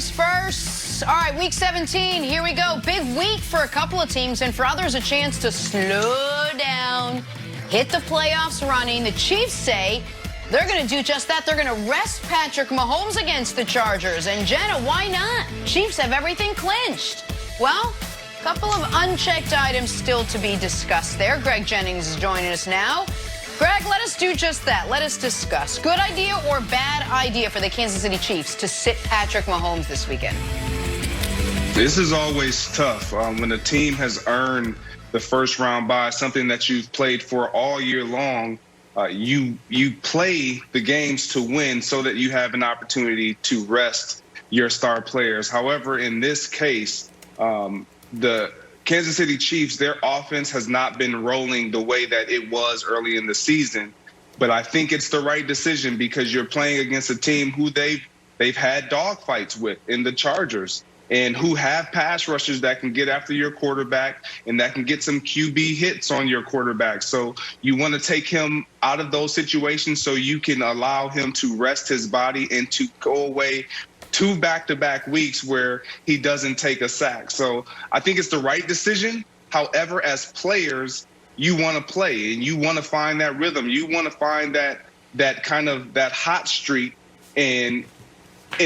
things first. All right, week 17, here we go. Big week for a couple of teams, and for others, a chance to slow down, hit the playoffs running. The Chiefs say they're going to do just that. They're going to rest Patrick Mahomes against the Chargers. And Jenna, why not? Chiefs have everything clinched. Well, a couple of unchecked items still to be discussed there. Greg Jennings is joining us now. Greg, let us do just that. Let us discuss. Good idea or bad idea for the Kansas City Chiefs to sit Patrick Mahomes this weekend? This is always tough when a team has earned the first round bye, something that you've played for all year long. You play the games to win so that you have an opportunity to rest your star players. However, in this case, the Kansas City Chiefs, their offense has not been rolling the way that it was early in the season. But I think it's the right decision because you're playing against a team who they've had dogfights with in the Chargers and who have pass rushers that can get after your quarterback and that can get some QB hits on your quarterback. So you want to take him out of those situations so you can allow him to rest his body and to go away 2 back-to-back weeks where he doesn't take a sack. So I think it's the right decision. However, as players, you want to play and you want to find that rhythm. You want to find that kind of that hot streak and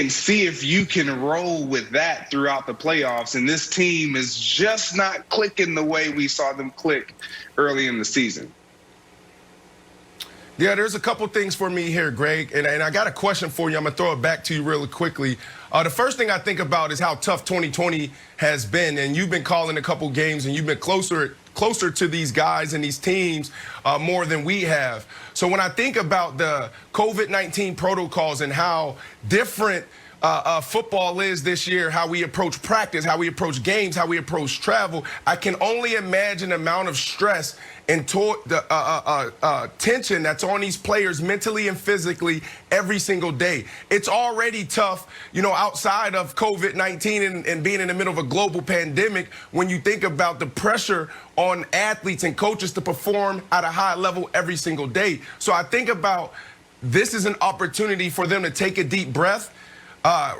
see if you can roll with that throughout the playoffs. And this team is just not clicking the way we saw them click early in the season. Yeah, there's a couple things for me here, Greg, and I got a question for you. I'm going to throw it back to you really quickly. The first thing I think about is how tough 2020 has been, and you've been calling a couple games, and you've been closer to these guys and these teams more than we have. So when I think about the COVID-19 protocols and how different football is this year, how we approach practice, how we approach games, how we approach travel, I can only imagine the amount of stress and tension that's on these players mentally and physically every single day. It's already tough, you know, outside of COVID-19 and being in the middle of a global pandemic when you think about the pressure on athletes and coaches to perform at a high level every single day. So I think about this is an opportunity for them to take a deep breath,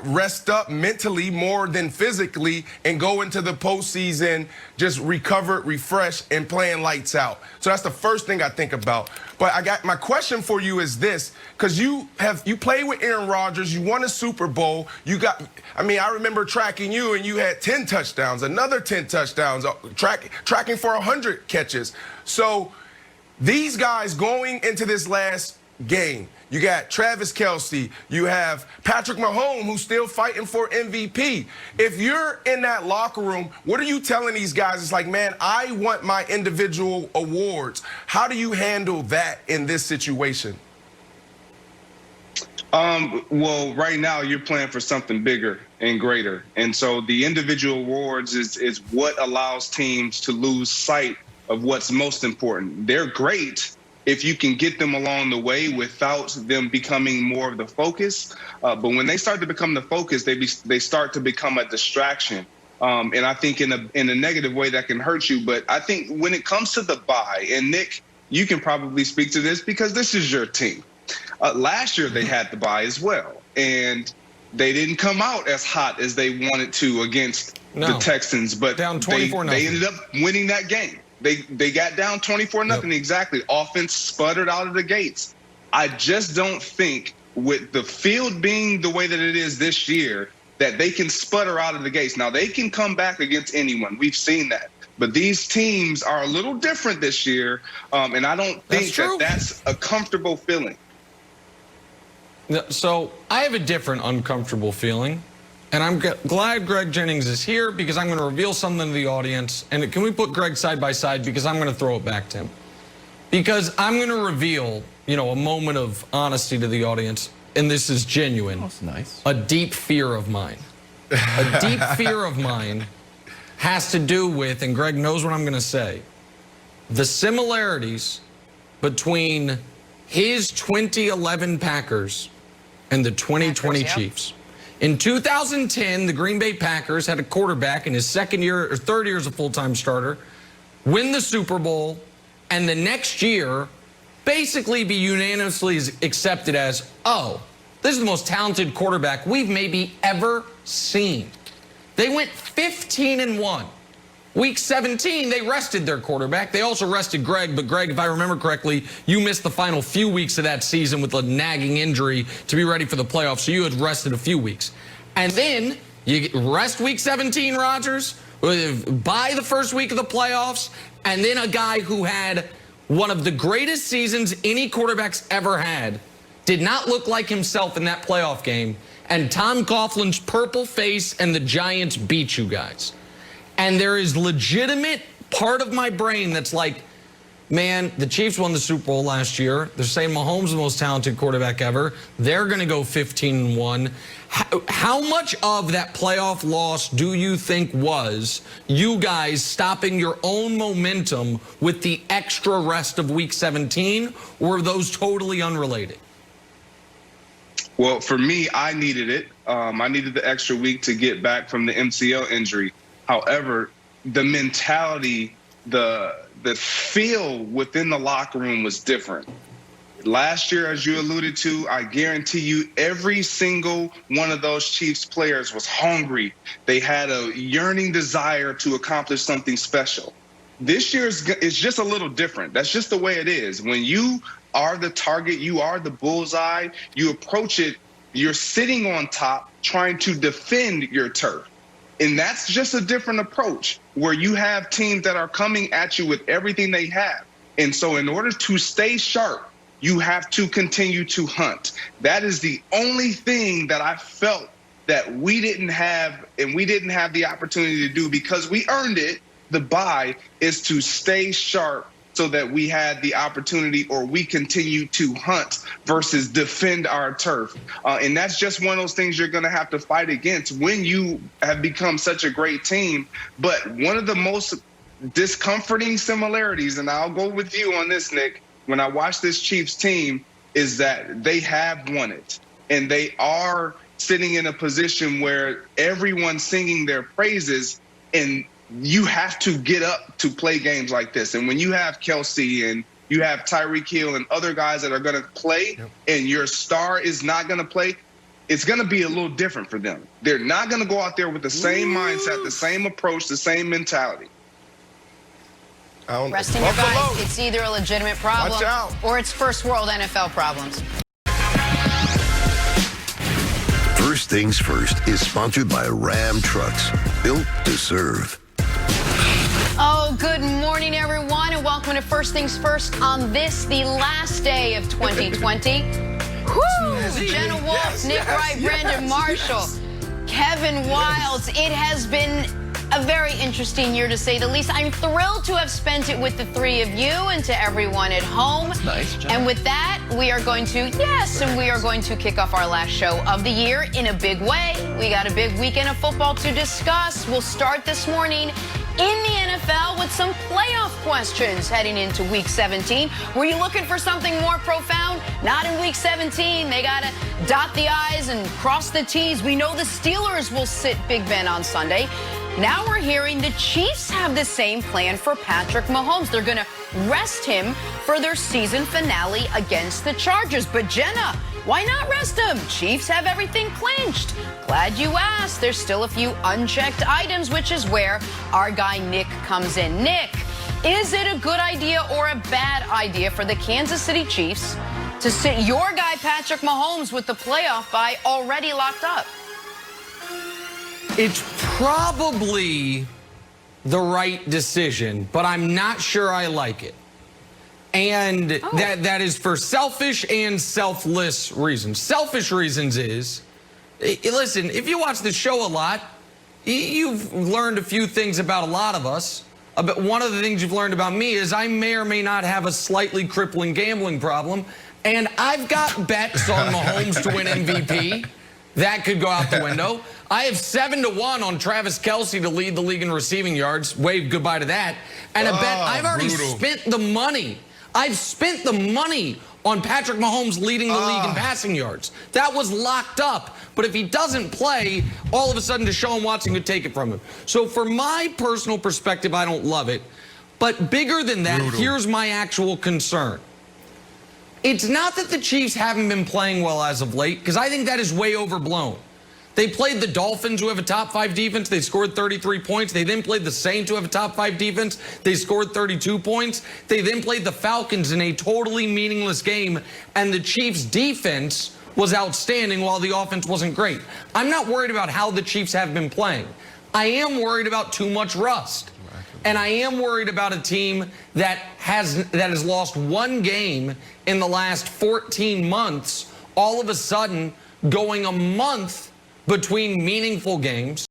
rest up mentally more than physically, and go into the postseason just recovered, refreshed, and playing lights out. So that's the first thing I think about. But my question for you is this, because you played with Aaron Rodgers, you won a Super Bowl, I remember tracking you and you had 10 touchdowns, another 10 touchdowns, tracking for 100 catches. So these guys going into this last game, you got Travis Kelce, you have Patrick Mahomes, who's still fighting for MVP. If you're in that locker room, what are you telling these guys? It's like, man, I want my individual awards. How do you handle that in this situation? Well, right now you're playing for something bigger and greater. And so the individual awards is what allows teams to lose sight of what's most important. They're great if you can get them along the way without them becoming more of the focus. But when they start to become the focus, they start to become a distraction. And I think in a negative way that can hurt you. But I think when it comes to the bye, and Nick, you can probably speak to this because this is your team. Last year they had the bye as well. And they didn't come out as hot as they wanted to against the Texans. But down 24-0. They ended up winning that game. They got down 24-0 exactly. Offense sputtered out of the gates. I just don't think with the field being the way that it is this year that they can sputter out of the gates. Now, they can come back against anyone. We've seen that. But these teams are a little different this year, and I don't think that's a comfortable feeling. So I have a different uncomfortable feeling. And I'm glad Greg Jennings is here because I'm going to reveal something to the audience. And can we put Greg side by side because I'm going to throw it back to him. Because I'm going to reveal, you know, a moment of honesty to the audience. And this is genuine. That's nice. A deep fear of mine. A deep fear of mine has to do with, and Greg knows what I'm going to say, the similarities between his 2011 Packers and the 2020 Chiefs. In 2010, the Green Bay Packers had a quarterback in his second year or third year as a full-time starter, win the Super Bowl, and the next year basically be unanimously accepted as, oh, This is the most talented quarterback we've maybe ever seen. They went 15-1. Week 17, they rested their quarterback. They also rested Greg, but Greg, if I remember correctly, you missed the final few weeks of that season with a nagging injury to be ready for the playoffs, so you had rested a few weeks. And then you rest week 17, Rodgers, by the first week of the playoffs, and then a guy who had one of the greatest seasons any quarterback's ever had did not look like himself in that playoff game, and Tom Coughlin's purple face and the Giants beat you guys. And there is legitimate part of my brain that's like, man, the Chiefs won the Super Bowl last year. They're saying Mahomes is the most talented quarterback ever. They're going to go 15-1. How much of that playoff loss do you think was you guys stopping your own momentum with the extra rest of Week 17, or are those totally unrelated? Well, for me, I needed it. I needed the extra week to get back from the MCL injury. However, the mentality, the feel within the locker room was different. Last year, as you alluded to, I guarantee you every single one of those Chiefs players was hungry. They had a yearning desire to accomplish something special. This year is just a little different. That's just the way it is. When you are the target, you are the bullseye, you approach it, you're sitting on top trying to defend your turf. And that's just a different approach where you have teams that are coming at you with everything they have. And so in order to stay sharp, you have to continue to hunt. That is the only thing that I felt that we didn't have, and we didn't have the opportunity to do because we earned it. The bye is to stay sharp so that we had the opportunity, or we continue to hunt versus defend our turf. And that's just one of those things you're going to have to fight against when you have become such a great team. But one of the most discomforting similarities, and I'll go with you on this, Nick, when I watch this Chiefs team, is that they have won it. And they are sitting in a position where everyone's singing their praises, and you have to get up to play games like this. And when you have Kelsey and you have Tyreek Hill and other guys that are going to play, and your star is not going to play, it's going to be a little different for them. They're not going to go out there with the same mindset, the same approach, the same mentality. Resting your guys, it's either a legitimate problem or it's first world NFL problems. First Things First is sponsored by Ram Trucks, built to serve. Oh, good morning, everyone, and welcome to First Things First on this, the last day of 2020. Woo! Jenna Wolf, Nick Wright, Brandon Marshall, Kevin Wilds. It has been a very interesting year, to say the least. I'm thrilled to have spent it with the three of you and to everyone at home. Nice, Jenna. And with that, we are going to kick off our last show of the year in a big way. We got a big weekend of football to discuss. We'll start this morning in the NFL with some playoff questions heading into Week 17. Were you looking for something more profound? Not in Week 17. They got to dot the I's and cross the T's. We know the Steelers will sit Big Ben on Sunday. Now we're hearing the Chiefs have the same plan for Patrick Mahomes. They're going to rest him for their season finale against the Chargers. But Jenna, why not rest him? Chiefs have everything clinched. Glad you asked. There's still a few unchecked items, which is where our guy Nick comes in. Nick, is it a good idea or a bad idea for the Kansas City Chiefs to sit your guy Patrick Mahomes with the playoff bye already locked up? It's probably the right decision, but I'm not sure I like it. And that is for selfish and selfless reasons. Selfish reasons is, listen, if you watch the show a lot, you've learned a few things about a lot of us. But one of the things you've learned about me is I may or may not have a slightly crippling gambling problem. And I've got bets on Mahomes to win MVP. That could go out the window. I have 7-1 on Travis Kelce to lead the league in receiving yards. Wave goodbye to that. And a bet, I've already spent the money. I've spent the money on Patrick Mahomes leading the league in passing yards. That was locked up. But if he doesn't play, all of a sudden Deshaun Watson could take it from him. So for my personal perspective, I don't love it. But bigger than that, here's my actual concern. It's not that the Chiefs haven't been playing well as of late, because I think that is way overblown. They played the Dolphins, who have a top 5 defense. They scored 33 points. They then played the Saints, who have a top 5 defense. They scored 32 points. They then played the Falcons in a totally meaningless game, and the Chiefs' defense was outstanding while the offense wasn't great. I'm not worried about how the Chiefs have been playing. I am worried about too much rust. And I am worried about a team that has lost one game in the last 14 months, all of a sudden going a month between meaningful games.